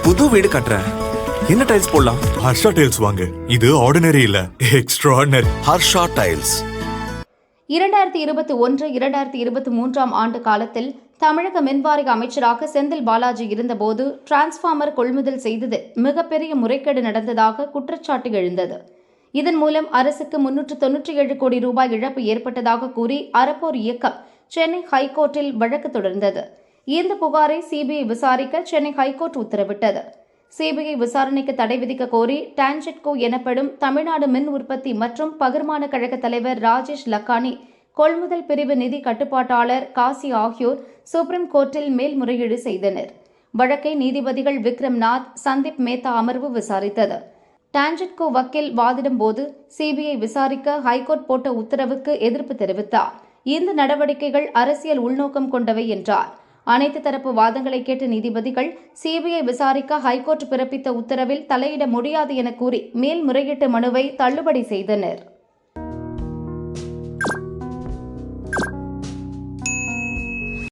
புது வீடு கட்டுறேன். என்ன டைல்ஸ் போடலாம்? ஹர்ஷா டைல்ஸ் வாங்க. இது ஆர்டினரி இல்ல, எக்ஸ்ட்ராஆர்டினரி. ஹர்ஷா டைல்ஸ். 2021-2023 ஆண்டு காலத்தில் தமிழக மின்வாரிய அமைச்சராக செந்தில் பாலாஜி இருந்தபோது டிரான்ஸ்பார்மர் கொள்முதல் செய்தது மிகப்பெரிய முறைகேடு நடந்ததாக குற்றச்சாட்டு எழுந்தது. இதன் மூலம் அரசுக்கு 397 கோடி ரூபாய் இழப்பு ஏற்பட்டதாக கூறி அறப்போர் இயக்கம் சென்னை ஹைகோர்ட்டில் வழக்கு தொடர்ந்தது. இந்த புகாரை சிபிஐ விசாரிக்க சென்னை ஹைகோர்ட் உத்தரவிட்டது. சிபிஐ விசாரணைக்கு தடை விதிக்க கோரி டான்ஜெட்கோ எனப்படும் தமிழ்நாடு மின் உற்பத்தி மற்றும் பகிர்மான கழக தலைவர் ராஜேஷ் லக்கானி, கொள்முதல் பிரிவு நிதி கட்டுப்பாட்டாளர் காசி ஆகியோர் சுப்ரீம் கோர்ட்டில் மேல்முறையீடு செய்தனர். வழக்கை நீதிபதிகள் விக்ரம்நாத், சந்தீப் மேத்தா அமர்வு விசாரித்தது. டான்ஜெட்கோ வக்கீல் வாதிடும் போது சிபிஐ விசாரிக்க ஹைகோர்ட் போட்ட உத்தரவுக்கு எதிர்ப்பு தெரிவித்தார். இந்த நடவடிக்கைகள் அரசியல் உள்நோக்கம் கொண்டவை என்றார். அனைத்து தரப்பு வாதங்களை கேட்ட நீதிபதிகள் சிபிஐ விசாரிக்க ஹைகோர்ட் பிறப்பித்த உத்தரவில் தலையிட முடியாது என கூறி மேல்முறையீட்டு மனுவை தள்ளுபடி செய்தனர்.